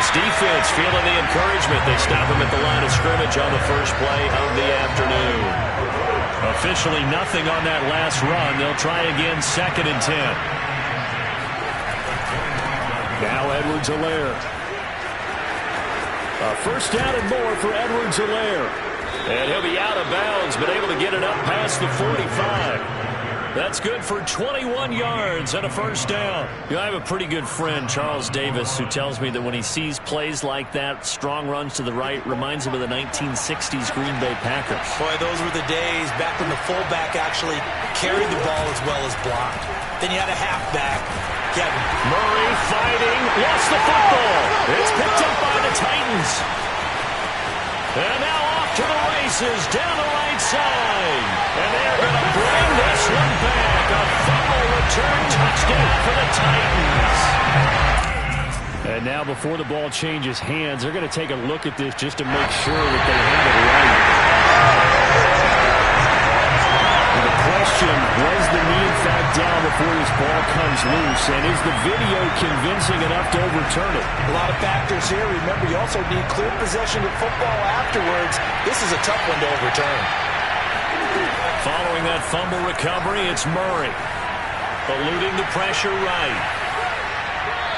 this defense feeling the encouragement. They stop him at the line of scrimmage on the first play of the afternoon. Officially nothing on that last run. They'll try again, 2nd and 10. Now Edwards-Helaire. First down and more for Edwards-Helaire. And he'll be out of bounds, but able to get it up past the 45. That's good for 21 yards and a first down. You know, I have a pretty good friend, Charles Davis, who tells me that when he sees plays like that, strong runs to the right, reminds him of the 1960s Green Bay Packers. Boy, those were the days back when the fullback actually carried the ball as well as blocked. Then you had a halfback. Murray fighting, lost the football. It's picked up by the Titans. And now off to the races down the right side. And they're going to bring this one back. A fumble return touchdown for the Titans. And now before the ball changes hands, they're going to take a look at this just to make sure that they have it right. And the question, was the knee in fact down before this ball comes loose? And is the video convincing enough to overturn it? A lot of factors here. Remember, you also need clear possession of football afterwards. This is a tough one to overturn. Following that fumble recovery, it's Murray. Eluding the pressure right.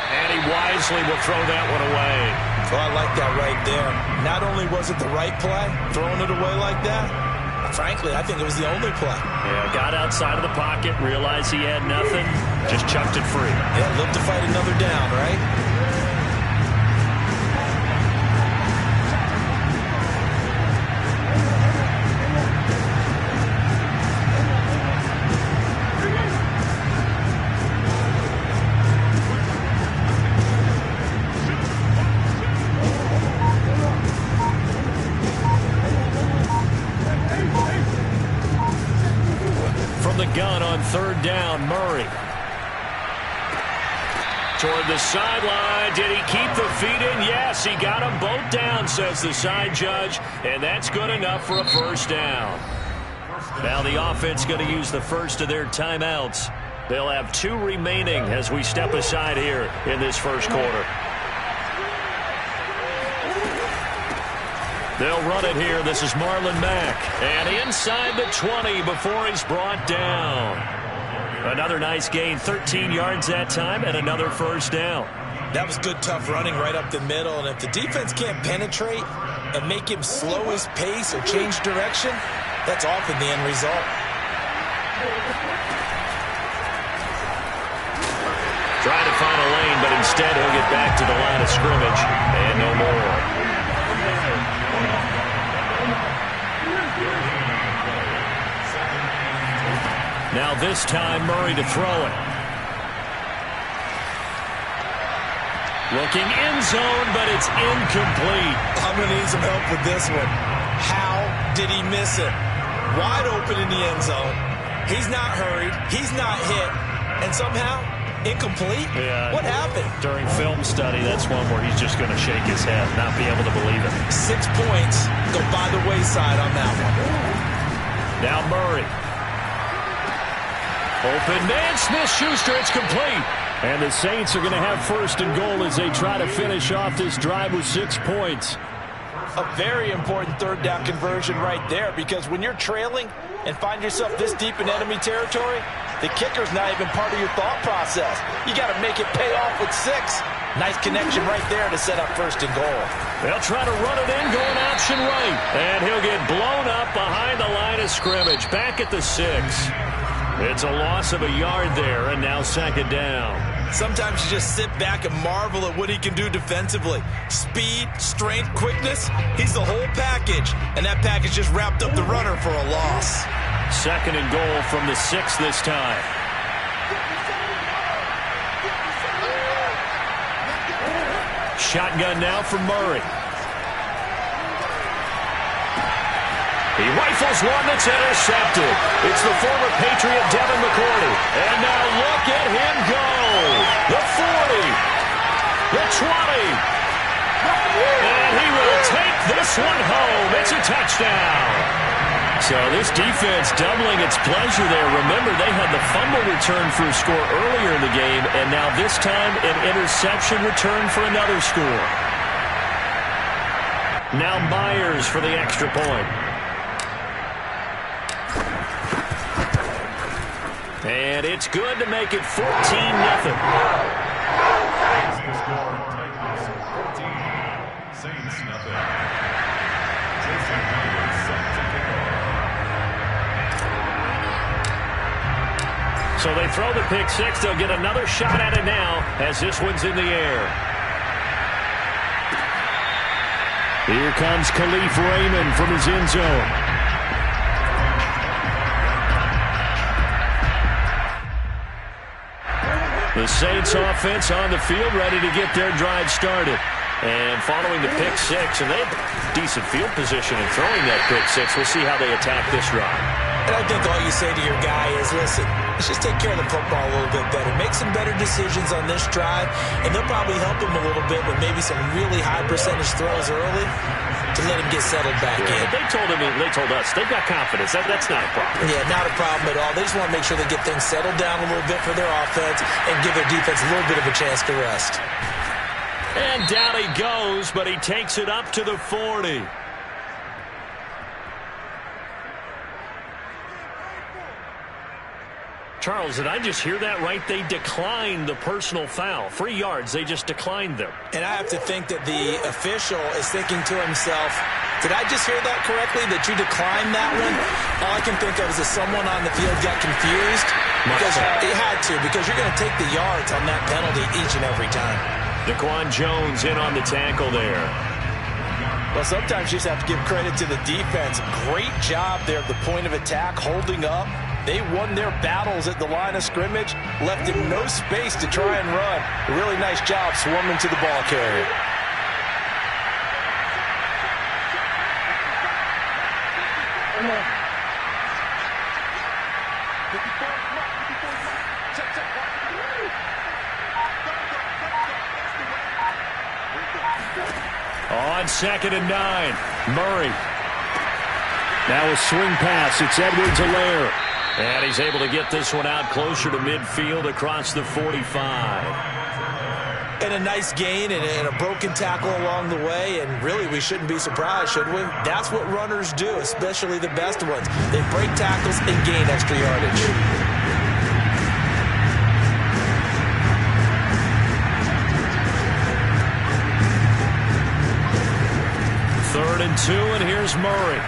And he wisely will throw that one away. Oh, I like that right there. Not only was it the right play, throwing it away like that, frankly, I think it was the only play. Yeah, got outside of the pocket, realized he had nothing, just chucked it free. Yeah, look to fight another down, right? Gun on 3rd down, Murray. Toward the sideline. Did he keep the feet in? Yes, he got them both down, says the side judge, and that's good enough for a first down. Now the offense going to use the first of their timeouts. They'll have 2 remaining as we step aside here in this first quarter. They'll run it here. This is Marlon Mack. And inside the 20 before he's brought down. Another nice gain, 13 yards that time, and another first down. That was good, tough running right up the middle. And if the defense can't penetrate and make him slow his pace or change direction, that's often the end result. Trying to find a lane, but instead he'll get back to the line of scrimmage. And no more. Now this time, Murray to throw it. Looking end zone, but it's incomplete. I'm going to need some help with this one. How did he miss it? Wide open in the end zone. He's not hurried. He's not hit. And somehow, incomplete? Yeah. What happened? During film study, that's one where he's just going to shake his head, not be able to believe it. 6 points go by the wayside on that one. Now Murray. Open man, Smith-Schuster, it's complete. And the Saints are going to have 1st and goal as they try to finish off this drive with 6 points. A very important 3rd down conversion right there, because when you're trailing and find yourself this deep in enemy territory, the kicker's not even part of your thought process. You got to make it pay off with 6. Nice connection right there to set up 1st and goal. They'll try to run it in, going option right. And he'll get blown up behind the line of scrimmage, back at the 6. It's a loss of a yard there, and now 2nd down. Sometimes you just sit back and marvel at what he can do defensively. Speed, strength, quickness, he's the whole package. And that package just wrapped up the runner for a loss. 2nd and goal from the 6 this time. Shotgun now for Murray. He rifles one that's intercepted. It's the former Patriot Devin McCourty. And now look at him go. The 40. The 20. And he will take this one home. It's a touchdown. So this defense doubling its pleasure there. Remember, they had the fumble return for a score earlier in the game, and now this time an interception return for another score. Now Myers for the extra point. And it's good to make it 14-0. So they throw the pick six. They'll get another shot at it now as this one's in the air. Here comes Khalif Raymond from his end zone. The Saints offense on the field ready to get their drive started. And following the pick six, and they have decent field position in throwing that pick six. We'll see how they attack this drive. And I think all you say to your guy is, listen, let's just take care of the football a little bit better. Make some better decisions on this drive, and they'll probably help him a little bit with maybe some really high percentage throws early to let him get settled back in. But they told us, they've got confidence. That's not a problem. Yeah, not a problem at all. They just want to make sure they get things settled down a little bit for their offense and give their defense a little bit of a chance to rest. And down he goes, but he takes it up to the 40. Charles, did I just hear that right? They declined the personal foul. 3 yards, they just declined them. And I have to think that the official is thinking to himself, did I just hear that correctly, that you declined that one? All I can think of is that someone on the field got confused. Because it had to, because you're going to take the yards on that penalty each and every time. Daquan Jones in on the tackle there. Well, sometimes you just have to give credit to the defense. Great job there at the point of attack, holding up. They won their battles at the line of scrimmage, left him no space to try and run. A really nice job swarming to the ball carrier. On 2nd and 9, Murray. Now a swing pass. It's Edwards-Helaire. And he's able to get this one out closer to midfield across the 45. And a nice gain and a broken tackle along the way. And really, we shouldn't be surprised, should we? That's what runners do, especially the best ones. They break tackles and gain extra yardage. Third and 2, and here's Murray.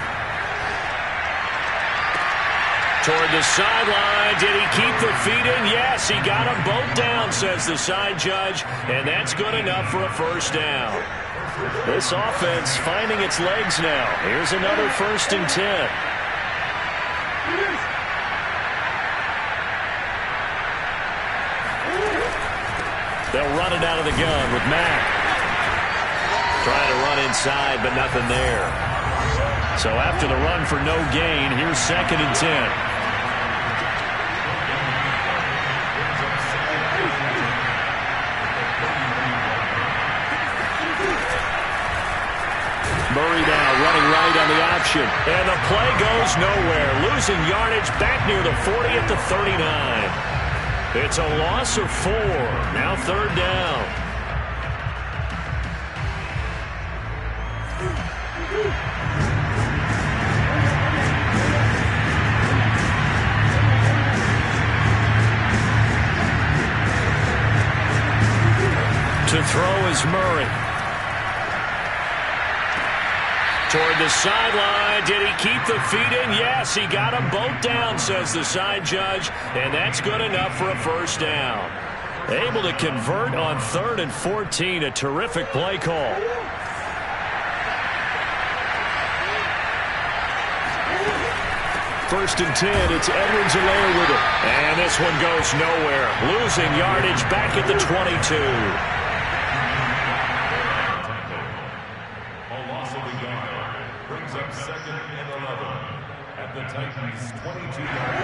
Toward the sideline. Did he keep the feet in? Yes, he got them both down, says the side judge. And that's good enough for a first down. This offense finding its legs now. Here's another 1st and 10. They'll run it out of the gun with Mack. Trying to run inside, but nothing there. So after the run for no gain, here's 2nd and 10. Murray now running right on the option. And the play goes nowhere. Losing yardage back near the 40 at the 39. It's a loss of 4. Now 3rd down. To throw is Murray. Toward the sideline. Did he keep the feet in? Yes, he got them both down, says the side judge. And that's good enough for a first down. Able to convert on 3rd and 14. A terrific play call. First and 10, it's Edwards-Helaire with it. And this one goes nowhere. Losing yardage back at the 22.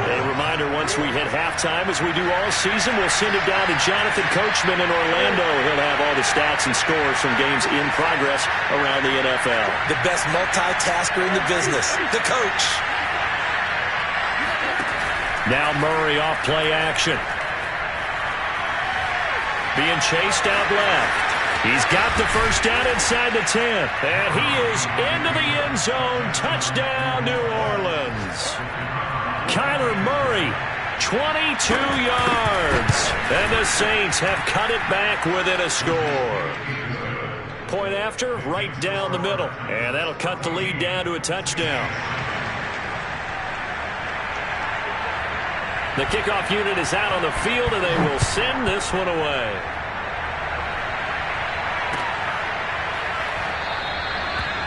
A reminder, once we hit halftime, as we do all season, we'll send it down to Jonathan Coachman in Orlando. He'll have all the stats and scores from games in progress around the NFL. The best multitasker in the business, the coach. Now Murray off play action. Being chased out left. He's got the first down inside the 10. And he is into the end zone. Touchdown, New Orleans. Kyler Murray, 22 yards. And the Saints have cut it back within a score. Point after, right down the middle. And that'll cut the lead down to a touchdown. The kickoff unit is out on the field, and they will send this one away.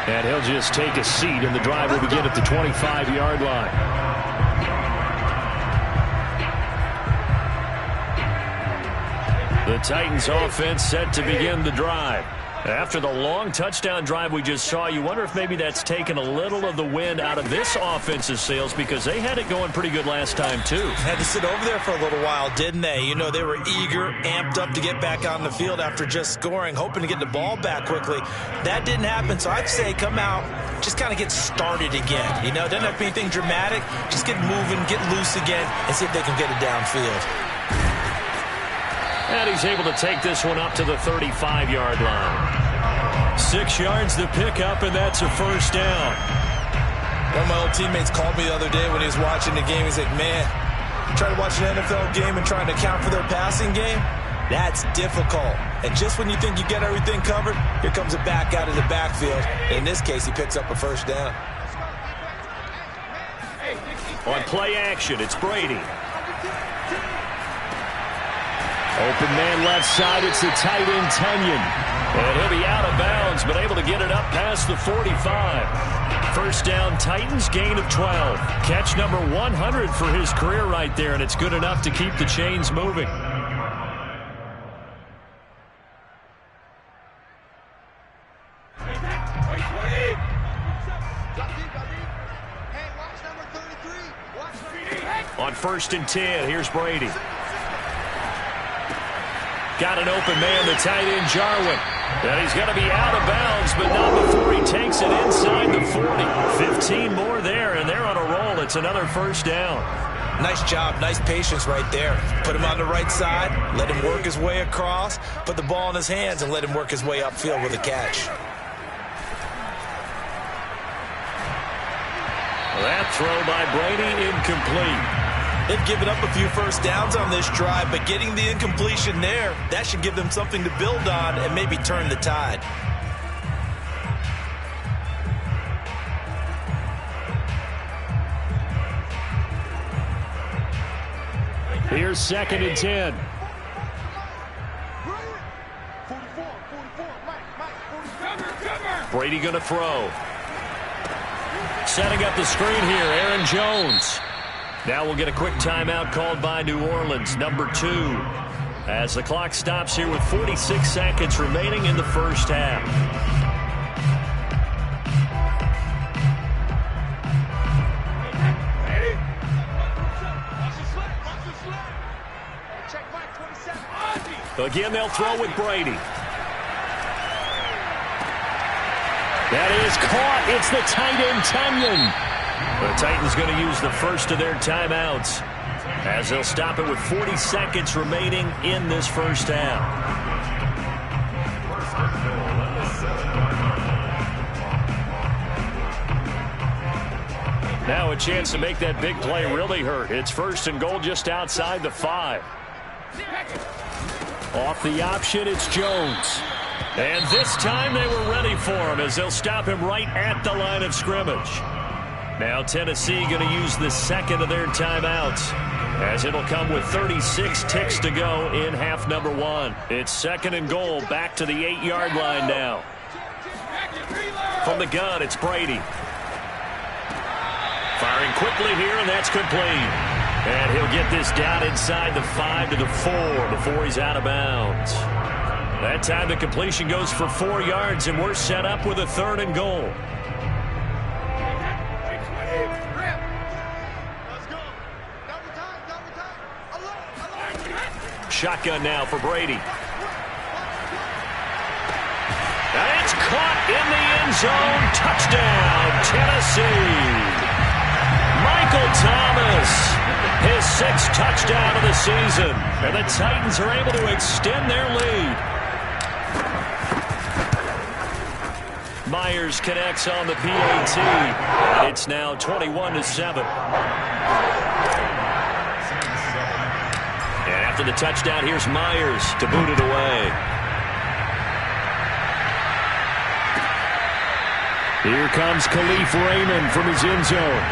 And he'll just take a seat, and the drive will begin at the 25-yard line. The Titans offense set to begin the drive. After the long touchdown drive we just saw, you wonder if maybe that's taken a little of the wind out of this offense's sails, because they had it going pretty good last time, too. Had to sit over there for a little while, didn't they? You know, they were eager, amped up to get back on the field after just scoring, hoping to get the ball back quickly. That didn't happen, so I'd say come out, just kind of get started again. You know, doesn't have to be anything dramatic. Just get moving, get loose again, and see if they can get it downfield. And he's able to take this one up to the 35-yard line. 6 yards to pick up, and that's a first down. One of my old teammates called me the other day when he was watching the game. He's like, man, trying to watch an NFL game and trying to account for their passing game, that's difficult. And just when you think you get everything covered, here comes a back out of the backfield. In this case, he picks up a first down. On play action, it's Brady. Open man left side, it's the tight end Tonyan. And he'll be out of bounds, but able to get it up past the 45. First down, Titans, gain of 12. Catch number 100 for his career right there, and it's good enough to keep the chains moving. On 1st and 10, here's Brady. Got an open man, the tight end, Jarwin. And he's going to be out of bounds, but not before he takes it inside the 40. 15 more there, and they're on a roll. It's another first down. Nice job, nice patience right there. Put him on the right side, let him work his way across, put the ball in his hands, and let him work his way upfield with a catch. That throw by Brady, incomplete. They've given up a few first downs on this drive, but getting the incompletion there, that should give them something to build on and maybe turn the tide. Here's 2nd and 10. Brady going to throw. Setting up the screen here, Aaron Jones. Now we'll get a quick timeout called by New Orleans, number 2. As the clock stops here with 46 seconds remaining in the first half. Again, they'll throw with Brady. That is caught. It's the tight end, Tonyan. The Titans going to use the first of their timeouts as they'll stop it with 40 seconds remaining in this first half. Now a chance to make that big play really hurt. It's 1st and goal just outside the 5. Off the option, it's Jones. And this time they were ready for him as they'll stop him right at the line of scrimmage. Now Tennessee going to use the second of their timeouts as it'll come with 36 ticks to go in half number 1. It's 2nd and goal, back to the 8-yard line now. From the gun, it's Brady. Firing quickly here, and that's complete. And he'll get this down inside the 5 to the 4 before he's out of bounds. That time the completion goes for 4 yards, and we're set up with a 3rd and goal. Shotgun now for Brady. It's caught in the end zone. Touchdown, Tennessee. Michael Thomas, his 6th touchdown of the season. And the Titans are able to extend their lead. Myers connects on the PAT. And it's now 21-7. And after the touchdown, here's Myers to boot it away. Here comes Khalif Raymond from his end zone.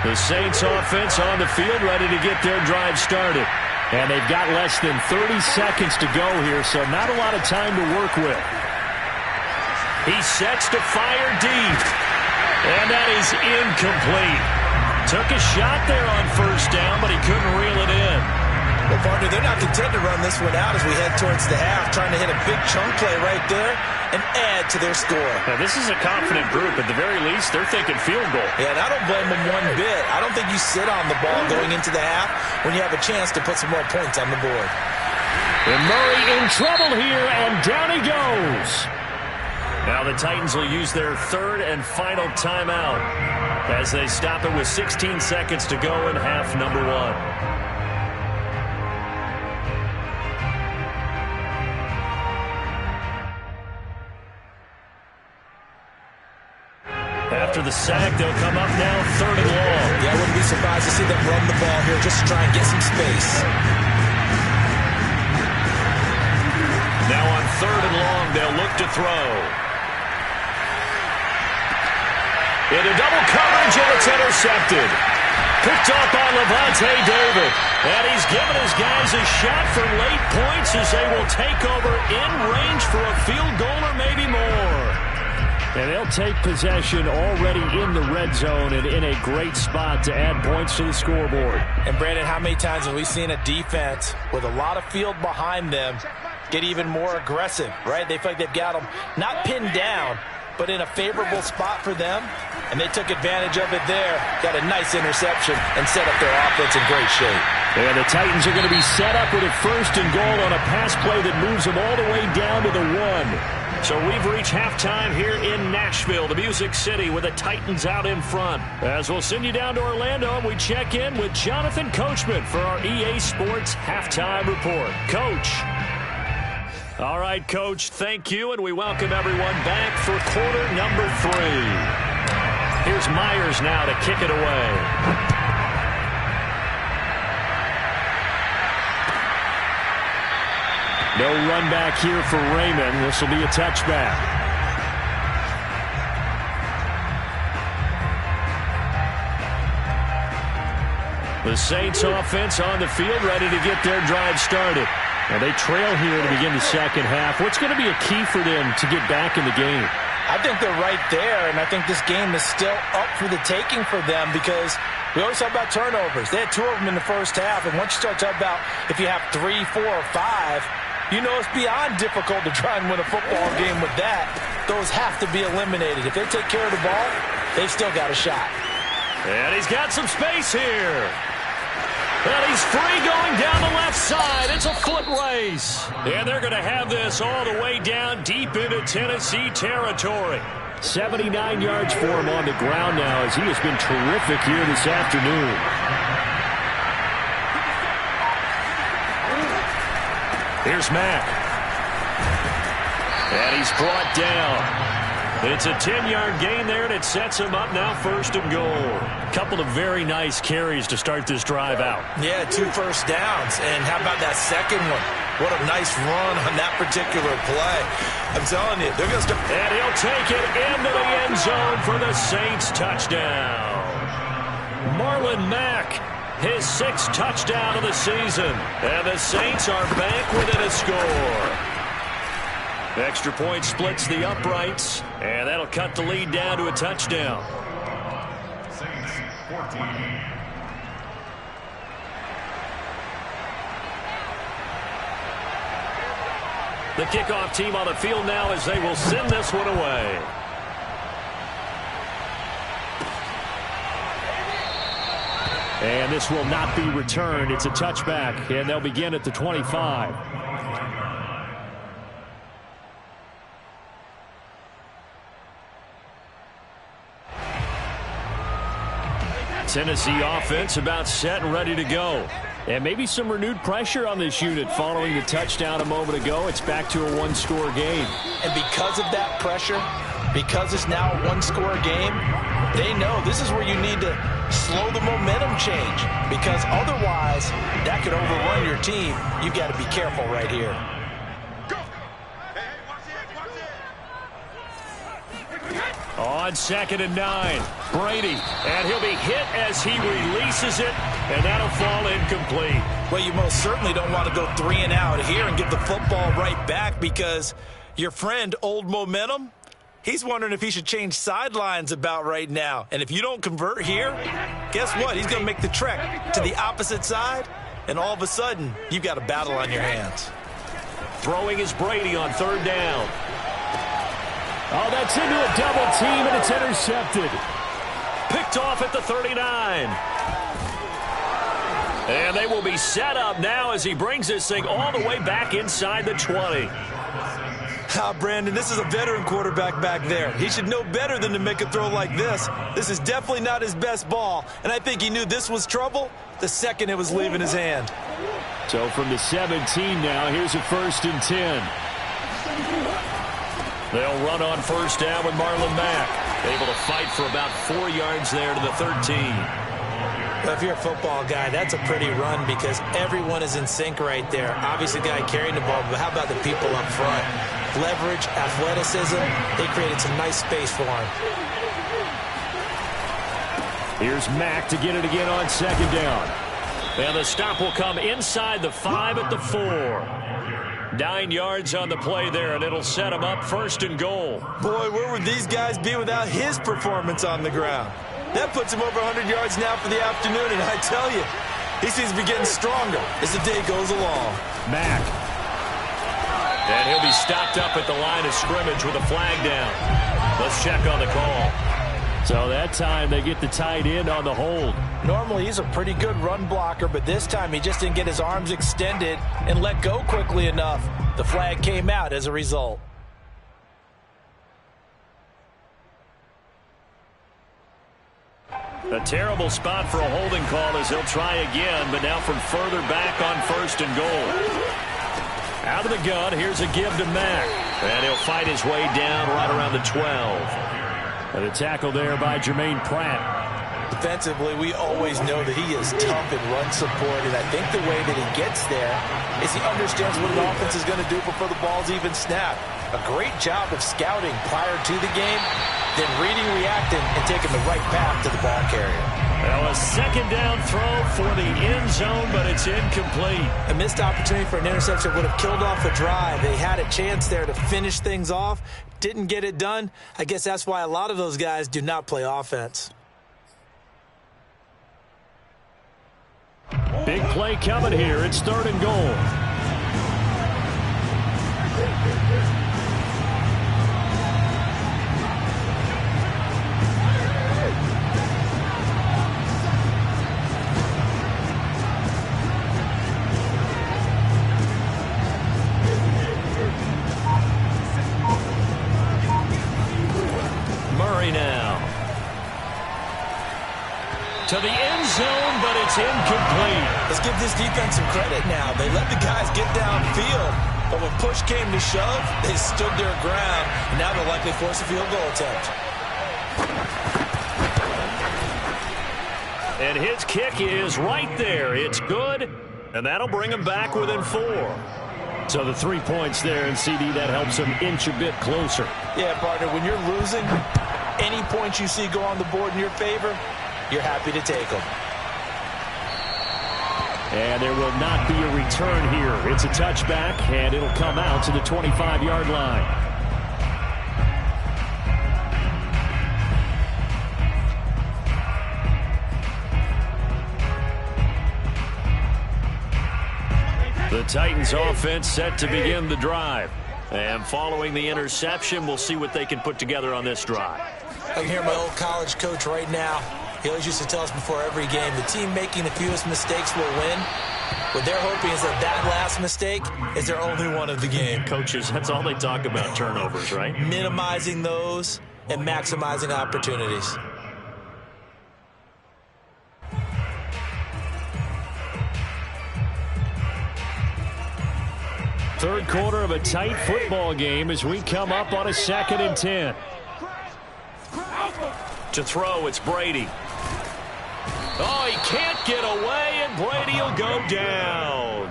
The Saints offense on the field, ready to get their drive started. And they've got less than 30 seconds to go here, so not a lot of time to work with. He sets to fire deep. And that is incomplete. Took a shot there on first down, but he couldn't reel it in. Well, partner, they're not content to run this one out as we head towards the half, trying to hit a big chunk play right there and add to their score. Now, this is a confident group. At the very least, they're thinking field goal. Yeah, and I don't blame them one bit. I don't think you sit on the ball going into the half when you have a chance to put some more points on the board. And Murray in trouble here, and down he goes. Now the Titans will use their third and final timeout as they stop it with 16 seconds to go in half number one. After the sack, they'll come up now third and long. Yeah, I wouldn't be surprised to see them run the ball here just to try and get some space. Now on third and long, they'll look to throw. Into double coverage, and it's intercepted. Picked off by Levante David. And he's given his guys a shot for late points as they will take over in range for a field goal or maybe more. And they'll take possession already in the red zone and in a great spot to add points to the scoreboard. And, Brandon, how many times have we seen a defense with a lot of field behind them get even more aggressive, right? They feel like they've got them not pinned down, but in a favorable spot for them, and they took advantage of it there, got a nice interception, and set up their offense in great shape. And the Titans are going to be set up with a first and goal on a pass play that moves them all the way down to the 1. So we've reached halftime here in Nashville, the Music City, with the Titans out in front. As we'll send you down to Orlando, we check in with Jonathan Coachman for our EA Sports Halftime Report. Coach. All right, Coach, thank you, and we welcome everyone back for quarter number 3. Here's Myers now to kick it away. No run back here for Raymond. This will be a touchback. The Saints offense on the field, ready to get their drive started. And they trail here to begin the second half. What's going to be a key for them to get back in the game? I think they're right there, and I think this game is still up for the taking for them because we always talk about turnovers. They had 2 of them in the first half, and once you start talking about if you have 3, 4, or 5, you know it's beyond difficult to try and win a football game with that. Those have to be eliminated. If they take care of the ball, they've still got a shot. And he's got some space here. And he's free going down the left side. It's a foot race. And they're going to have this all the way down deep into Tennessee territory. 79 yards for him on the ground now as he has been terrific here this afternoon. Here's Mack. And he's brought down. It's a 10-yard gain there, and it sets him up now first and goal. A couple of very nice carries to start this drive out. Yeah, 2 first downs. And how about that second one? What a nice run on that particular play. I'm telling you, they're going to start. And he'll take it into the end zone for the Saints touchdown. Marlon Mack. His 6th touchdown of the season. And the Saints are back within a score. Extra point splits the uprights. And that'll cut the lead down to a touchdown. Saints 14. The kickoff team on the field now as they will send this one away. And this will not be returned. It's a touchback, and they'll begin at the 25. Tennessee offense about set and ready to go. And maybe some renewed pressure on this unit following the touchdown a moment ago. It's back to a one-score game. And because of that pressure, because it's now a one-score game, they know this is where you need to slow the momentum change, because otherwise that could overrun your team. You've got to be careful right here. On 2nd and 9, Brady, and he'll be hit as he releases it, and that'll fall incomplete. Well, you most certainly don't want to go 3 and out here and give the football right back, because your friend, Old Momentum, he's wondering if he should change sidelines about right now. And if you don't convert here, guess what? He's going to make the trek to the opposite side, and all of a sudden, you've got a battle on your hands. Throwing is Brady on 3rd down. Oh, that's into a double team, and it's intercepted. Picked off at the 39. And they will be set up now as he brings this thing all the way back inside the 20. Brandon, this is a veteran quarterback back there. He should know better than to make a throw like this. This is definitely not his best ball, and I think he knew this was trouble the second it was leaving his hand. So from the 17 now, here's a 1st and 10. They'll run on 1st down with Marlon Mack. Able to fight for about 4 yards there to the 13. Well, if you're a football guy, that's a pretty run because everyone is in sync right there. Obviously, the guy carrying the ball, but how about the people up front? Leverage, athleticism, they created some nice space for him. Here's Mack to get it again on 2nd down. And the stop will come inside the 5 at the 4. 9 yards on the play there, and it'll set him up 1st and goal. Boy, where would these guys be without his performance on the ground? That puts him over 100 yards now for the afternoon, and I tell you, he seems to be getting stronger as the day goes along. Mack. And he'll be stopped up at the line of scrimmage with a flag down. Let's check on the call. So that time they get the tight end on the hold. Normally he's a pretty good run blocker, but this time he just didn't get his arms extended and let go quickly enough. The flag came out as a result. A terrible spot for a holding call as he'll try again, but now from further back on 1st and goal. Out of the gun, here's a give to Mack. And he'll fight his way down right around the 12. And a tackle there by Jermaine Pratt. Defensively, we always know that he is tough in run support, and I think the way that he gets there is he understands what an offense is going to do before the ball's even snapped. A great job of scouting prior to the game, then reading, reacting, and taking the right path to the ball carrier. Well, a 2nd down throw for the end zone, but it's incomplete. A missed opportunity for an interception would have killed off a drive. They had a chance there to finish things off, didn't get it done. I guess that's why a lot of those guys do not play offense. Big play coming here. It's 3rd and goal. Murray now. To the end zone, but it's incomplete. Let's give this defense some credit now. They let the guys get downfield, but when push came to shove, they stood their ground, and now they'll likely force a field goal attempt. And his kick is right there. It's good, and that'll bring him back within 4. So the 3 points there, and CD, that helps him inch a bit closer. Yeah, partner, when you're losing, any points you see go on the board in your favor, you're happy to take them. And there will not be a return here. It's a touchback, and it'll come out to the 25-yard line. The Titans offense set to begin the drive. And following the interception, we'll see what they can put together on this drive. I can hear my old college coach right now. He always used to tell us before every game, the team making the fewest mistakes will win. What they're hoping is that that last mistake is their only one of the game. Coaches, that's all they talk about, turnovers, right? Minimizing those and maximizing opportunities. Third quarter of a tight football game as we come up on a 2nd and 10. To throw, it's Brady. Oh, he can't get away, and Brady will go down.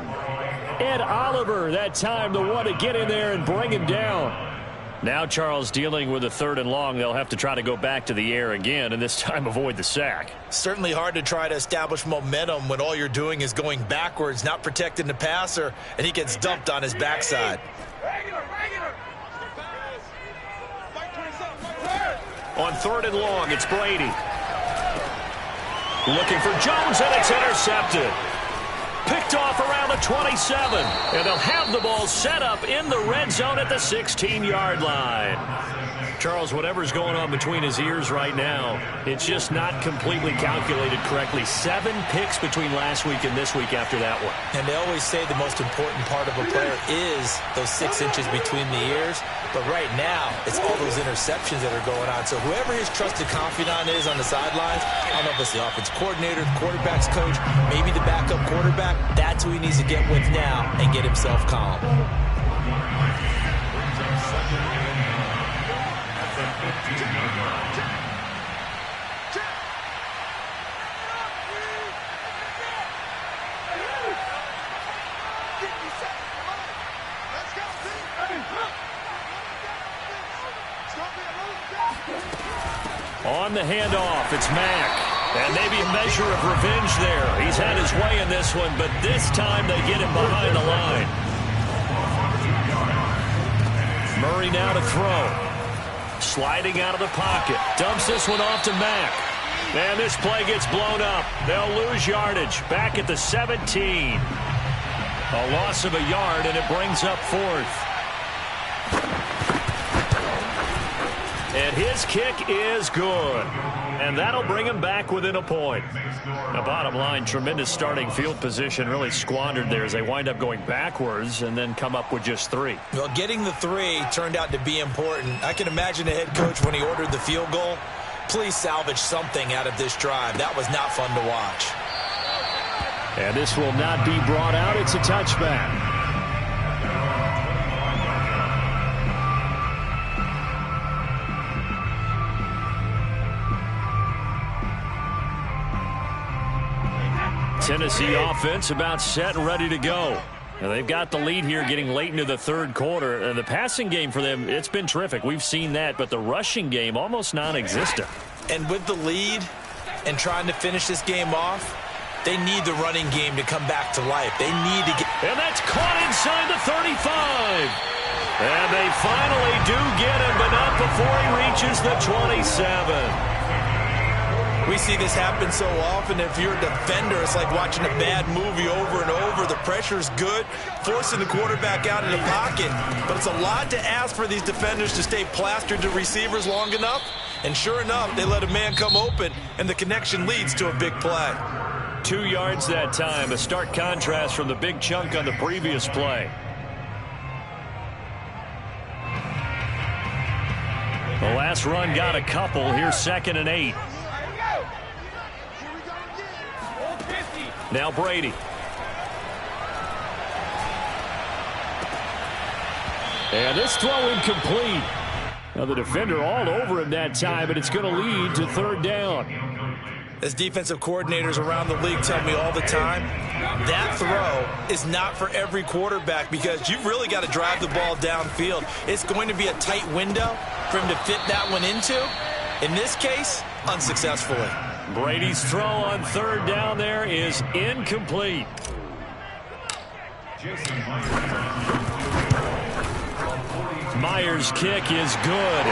Ed Oliver, that time, the one to get in there and bring him down. Now Charles dealing with a 3rd and long. They'll have to try to go back to the air again, and this time avoid the sack. Certainly hard to try to establish momentum when all you're doing is going backwards, not protecting the passer, and he gets dumped on his backside. On 3rd and long, it's Brady. Looking for Jones, and it's intercepted. Picked off around the 27. And they'll have the ball set up in the red zone at the 16-yard line. Charles, whatever's going on between his ears right now, it's just not completely calculated correctly. 7 picks between last week and this week after that one. And they always say the most important part of a player is those 6 inches between the ears. But right now, it's all those interceptions that are going on. So whoever his trusted confidant is on the sidelines, I don't know if it's the offense coordinator, the quarterback's coach, maybe the backup quarterback, that's who he needs to get with now and get himself calm. On the handoff, it's Mack. And maybe a measure of revenge there. He's had his way in this one, but this time they get him behind the line. Murray now to throw. Sliding out of the pocket. Dumps this one off to Mack. And this play gets blown up. They'll lose yardage. Back at the 17. A loss of a yard, and it brings up 4th. And his kick is good. And that'll bring him back within a point. The bottom line, tremendous starting field position, really squandered there as they wind up going backwards and then come up with just 3. Well, getting the 3 turned out to be important. I can imagine the head coach when he ordered the field goal. Please salvage something out of this drive. That was not fun to watch. And this will not be brought out. It's a touchback. Tennessee offense about set and ready to go. Now they've got the lead here getting late into the 3rd quarter. And the passing game for them, it's been terrific. We've seen that, but the rushing game almost non-existent. And with the lead and trying to finish this game off, they need the running game to come back to life. They need to get... And that's caught inside the 35. And they finally do get him, but not before he reaches the 27. We see this happen so often. If you're a defender, it's like watching a bad movie over and over. The pressure's good, forcing the quarterback out of the pocket. But it's a lot to ask for these defenders to stay plastered to receivers long enough. And sure enough, they let a man come open, and the connection leads to a big play. 2 yards that time, a stark contrast from the big chunk on the previous play. The last run got a couple. Here's 2nd and 8. Now Brady. And this throw incomplete. Now the defender all over him that time, but it's going to lead to 3rd down. As defensive coordinators around the league tell me all the time, that throw is not for every quarterback because you've really got to drive the ball downfield. It's going to be a tight window for him to fit that one into. In this case, unsuccessfully. Brady's throw on 3rd down there is incomplete. Myers' kick is good.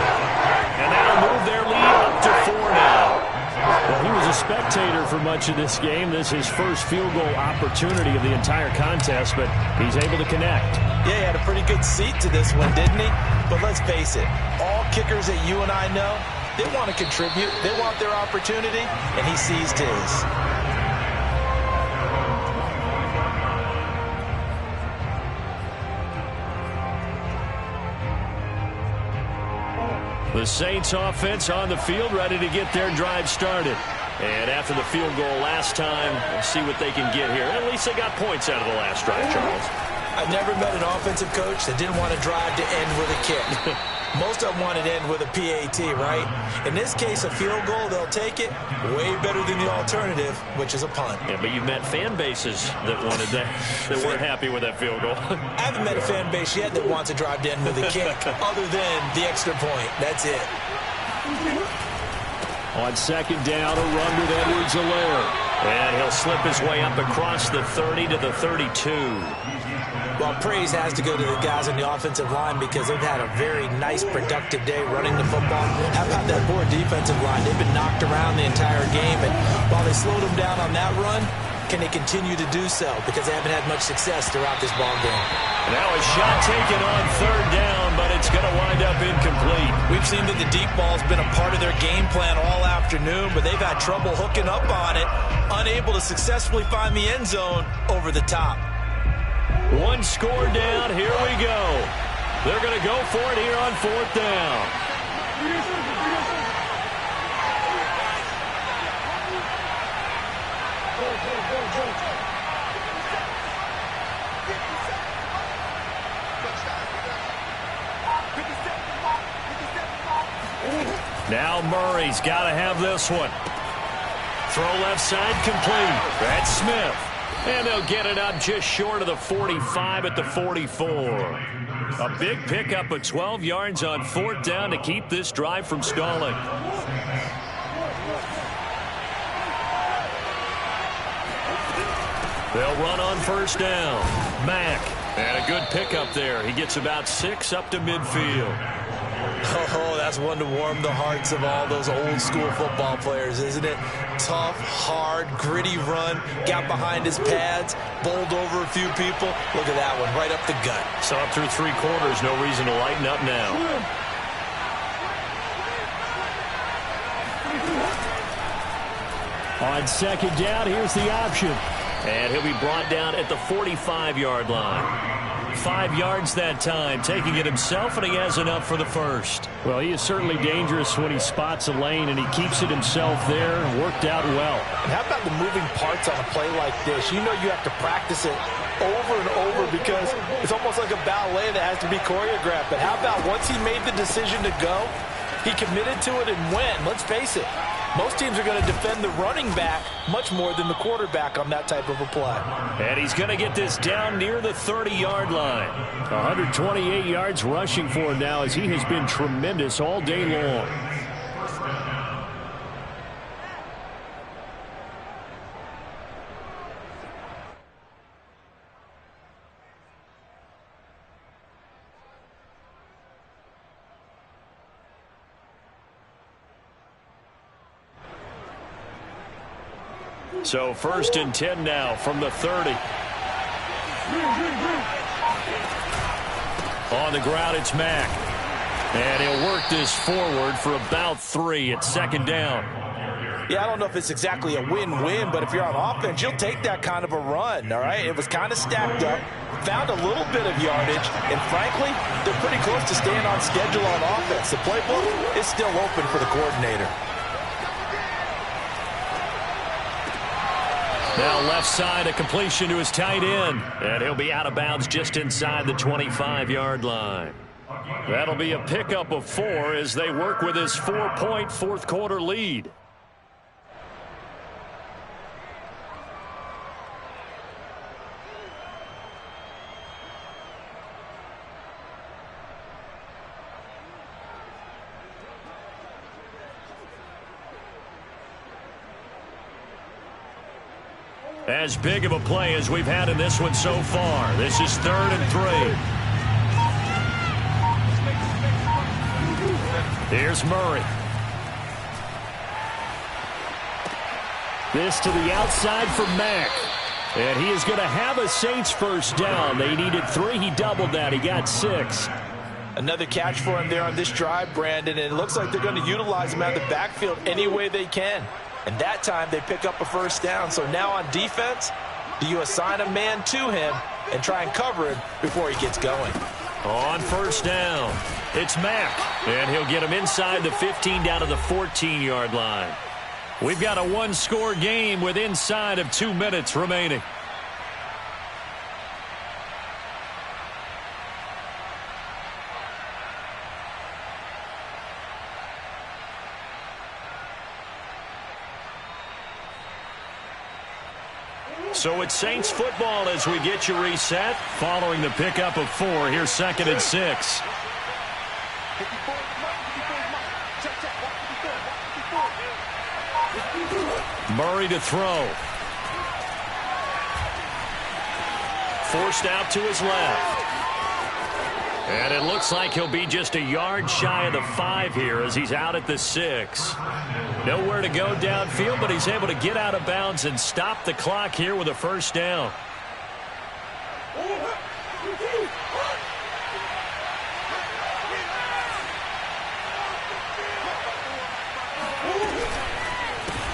And that'll move their lead up to 4 now. Well, he was a spectator for much of this game. This is his first field goal opportunity of the entire contest, but he's able to connect. Yeah, he had a pretty good seat to this one, didn't he? But let's face it, all kickers that you and I know, they want to contribute. They want their opportunity, and he seized his. The Saints offense on the field, ready to get their drive started. And after the field goal last time, we'll see what they can get here. At least they got points out of the last drive, Charles. I've never met an offensive coach that didn't want to drive to end with a kick. Most of them want to end with a PAT, right? In this case, a field goal, they'll take it way better than the alternative, which is a punt. Yeah, but you've met fan bases that wanted that, that weren't happy with that field goal. I haven't met a fan base yet that wants to drive to end with a kick other than the extra point. That's it. On second down, a run with Edwards-Helaire. And he'll slip his way up across the 30 to the 32. Well, praise has to go to the guys on the offensive line because they've had a very nice, productive day running the football. How about that poor defensive line? They've been knocked around the entire game, and while they slowed them down on that run, can they continue to do so? Because they haven't had much success throughout this ball game. Now a shot taken on third down, but it's going to wind up incomplete. We've seen that the deep ball's been a part of their game plan all afternoon, but they've had trouble hooking up on it, unable to successfully find the end zone over the top. One score down. Here we go. They're going to go for it here on fourth down. Now Murray's got to have this one. Throw left side complete. That's Smith. And they'll get it up just short of the 45 at the 44. A big pickup of 12 yards on fourth down to keep this drive from stalling. They'll run on first down. Mack. And a good pickup there. He gets about 6 up to midfield. Oh, that's one to warm the hearts of all those old school football players, isn't it? Tough, hard, gritty run. Got behind his pads, bowled over a few people. Look at that one, right up the gut. So up through 3 quarters, no reason to lighten up now. On second down, here's the option. And he'll be brought down at the 45-yard line. 5 yards that time, taking it himself, and he has enough for the first. Well, he is certainly dangerous when he spots a lane, and he keeps it himself there and worked out well. And how about the moving parts on a play like this? You know you have to practice it over and over because it's almost like a ballet that has to be choreographed. But how about once he made the decision to go, he committed to it and went. Let's face it, most teams are going to defend the running back much more than the quarterback on that type of a play. And he's going to get this down near the 30-yard line. 128 yards rushing for him now as he has been tremendous all day long. So 1st and 10 now from the 30. On the ground, it's Mack. And he'll work this forward for about 3 at second down. Yeah, I don't know if it's exactly a win-win, but if you're on offense, you'll take that kind of a run, all right? It was kind of stacked up, found a little bit of yardage, and frankly, they're pretty close to staying on schedule on offense. The playbook is still open for the coordinator. Now left side, a completion to his tight end. And he'll be out of bounds just inside the 25-yard line. That'll be a pickup of 4 as they work with his 4-point fourth-quarter lead. As big of a play as we've had in this one so far. This is 3rd and 3. Here's Murray. This to the outside for Mack. And he is going to have a Saints first down. They needed 3. He doubled that. He got 6. Another catch for him there on this drive, Brandon. And it looks like they're going to utilize him out of the backfield any way they can. And that time they pick up a first down. So now on defense, do you assign a man to him and try and cover him before he gets going? On first down, it's Mack. And he'll get him inside the 15 down to the 14-yard line. We've got a one-score game with inside of 2 minutes remaining. So it's Saints football as we get you reset. Following the pickup of 4, here's 2nd and 6. Murray to throw. Forced out to his left. And it looks like he'll be just a yard shy of the 5 here as he's out at the 6. Nowhere to go downfield, but he's able to get out of bounds and stop the clock here with a first down.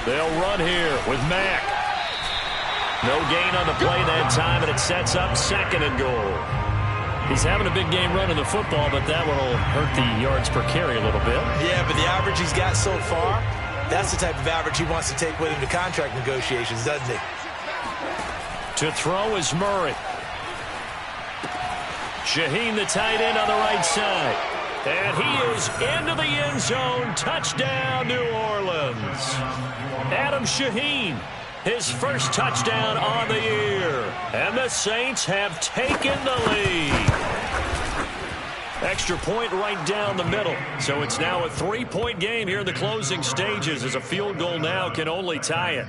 They'll run here with Mack. No gain on the play that time, and it sets up 2nd and goal. He's having a big game running the football, but that one will hurt the yards per carry a little bit. Yeah, but the average he's got so far, that's the type of average he wants to take with him to contract negotiations, doesn't he? To throw is Murray. Shaheen, the tight end, on the right side. And he is into the end zone. Touchdown, New Orleans. Adam Shaheen, his first touchdown on the year. And the Saints have taken the lead. Extra point right down the middle. So it's now a 3-point game here in the closing stages as a field goal now can only tie it.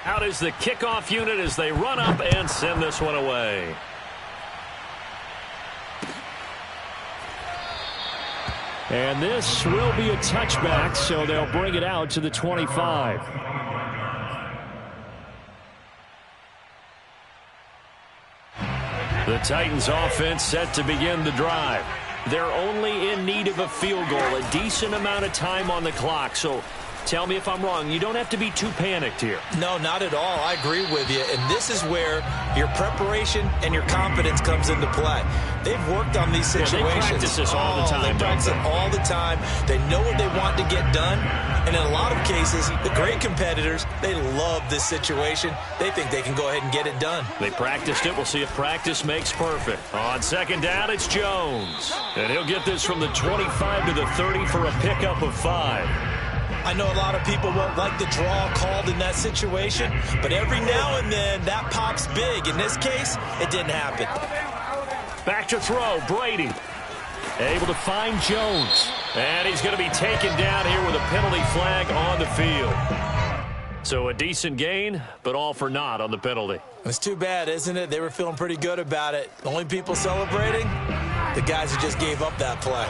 Out is the kickoff unit as they run up and send this one away. And this will be a touchback, so they'll bring it out to the 25. The Titans offense set to begin the drive. They're only in need of a field goal, a decent amount of time on the clock. So tell me if I'm wrong. You don't have to be too panicked here. No, not at all. I agree with you. And this is where your preparation and your confidence comes into play. They've worked on these situations. Yeah, they practice this all the time. They practice it all the time. They know what they want to get done. And in a lot of cases, the great competitors, they love this situation. They think they can go ahead and get it done. They practiced it. We'll see if practice makes perfect. On 2nd down, it's Jones. And he'll get this from the 25 to the 30 for a pickup of 5. I know a lot of people won't like the draw called in that situation, but every now and then that pops big. In this case, it didn't happen. Back to throw, Brady. Able to find Jones. And he's going to be taken down here with a penalty flag on the field. So a decent gain, but all for naught on the penalty. It's too bad, isn't it? They were feeling pretty good about it. The only people celebrating, the guys who just gave up that play.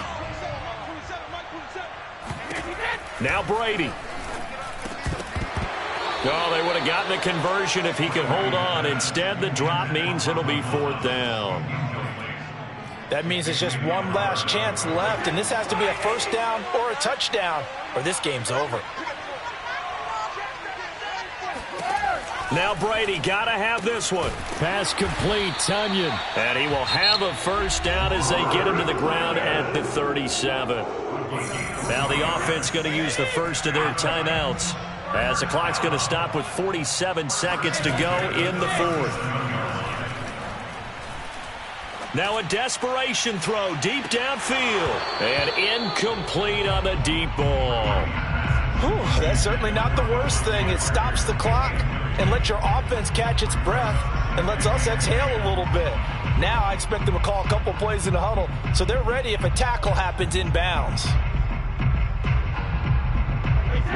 Now Brady. Oh, they would have gotten a conversion if he could hold on. Instead, the drop means it'll be 4th down. That means it's just one last chance left, and this has to be a first down or a touchdown, or this game's over. Now Brady, got to have this one. Pass complete, Tunyon. And he will have a first down as they get him to the ground at the 37. Now the offense going to use the first of their timeouts as the clock's going to stop with 47 seconds to go in the 4th. Now a desperation throw deep downfield. And incomplete on the deep ball. Whew, that's certainly not the worst thing. It stops the clock and lets your offense catch its breath and lets us exhale a little bit. Now I expect them to call a couple plays in the huddle so they're ready if a tackle happens inbounds.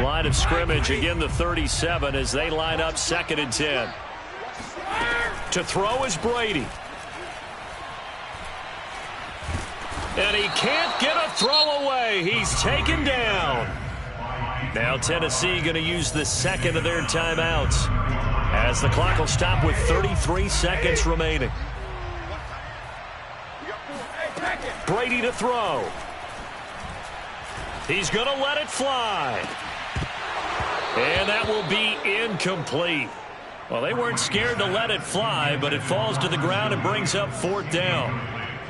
Line of scrimmage, again the 37 as they line up 2nd and 10. To throw is Brady. And he can't get a throw away. He's taken down. Now Tennessee going to use the 2nd of their timeouts as the clock will stop with 33 seconds remaining. Brady to throw. He's going to let it fly. And that will be incomplete. Well, they weren't scared to let it fly, but it falls to the ground and brings up 4th down.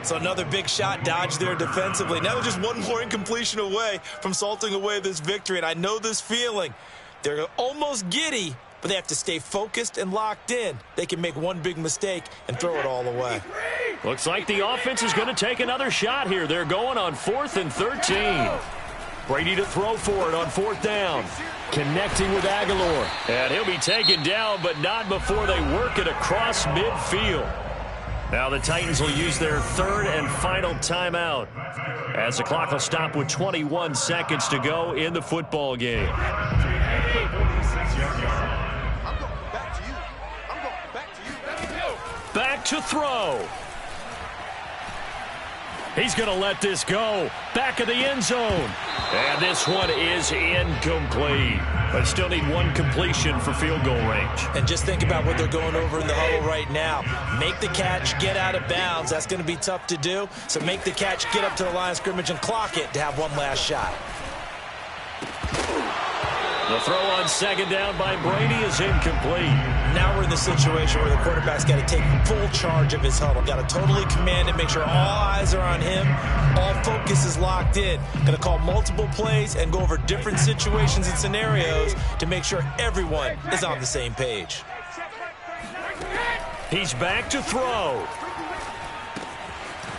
So another big shot dodged there defensively. Now just one more incompletion away from salting away this victory. And I know this feeling. They're almost giddy, but but they have to stay focused and locked in. They can make one big mistake and throw it all away. Looks like the offense is going to take another shot here. They're going on 4th and 13. Brady to throw for it on 4th down. Connecting with Aguilar. And he'll be taken down, but not before they work it across midfield. Now the Titans will use their 3rd and final timeout as the clock will stop with 21 seconds to go in the football game. Back to throw. He's going to let this go. Back of the end zone. And this one is incomplete. But still need one completion for field goal range. And just think about what they're going over in the huddle right now. Make the catch, get out of bounds. That's going to be tough to do. So make the catch, get up to the line of scrimmage, and clock it to have one last shot. The throw on 2nd down by Brady is incomplete. Now we're in the situation where the quarterback's got to take full charge of his huddle. Got to totally command it, make sure all eyes are on him. All focus is locked in. Going to call multiple plays and go over different situations and scenarios to make sure everyone is on the same page. He's back to throw.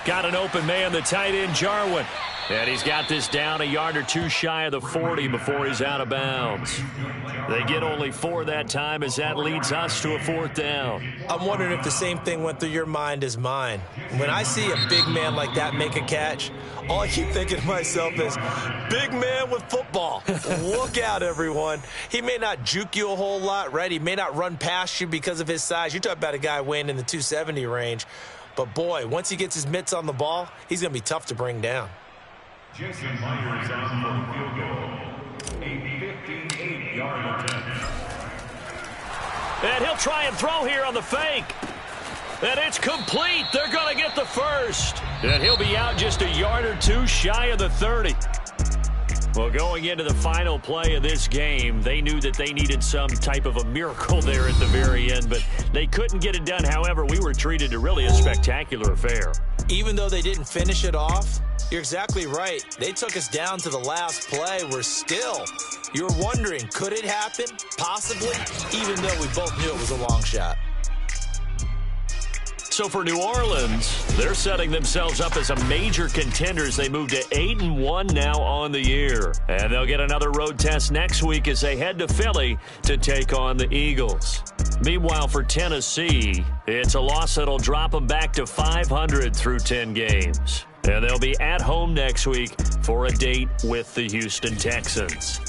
Got an open man, the tight end, Jarwin. And he's got this down a yard or two shy of the 40 before he's out of bounds. They get only 4 that time as that leads us to a 4th down. I'm wondering if the same thing went through your mind as mine. When I see a big man like that make a catch, all I keep thinking to myself is, big man with football. Look out, everyone. He may not juke you a whole lot, right? He may not run past you because of his size. You're talking about a guy weighing in the 270 range. But, boy, once he gets his mitts on the ball, he's going to be tough to bring down. Jason Myers on for field goal. A 58-yard attempt. And he'll try and throw here on the fake. And it's complete. They're going to get the first. And he'll be out just a yard or two shy of the 30. Well, going into the final play of this game, they knew that they needed some type of a miracle there at the very end, but they couldn't get it done. However, we were treated to really a spectacular affair. Even though they didn't finish it off, you're exactly right. They took us down to the last play. You're wondering, could it happen? Possibly, even though we both knew it was a long shot. So for New Orleans, they're setting themselves up as a major contender as they move to 8-1 now on the year. And they'll get another road test next week as they head to Philly to take on the Eagles. Meanwhile, for Tennessee, it's a loss that'll drop them back to 500 through 10 games. And they'll be at home next week for a date with the Houston Texans.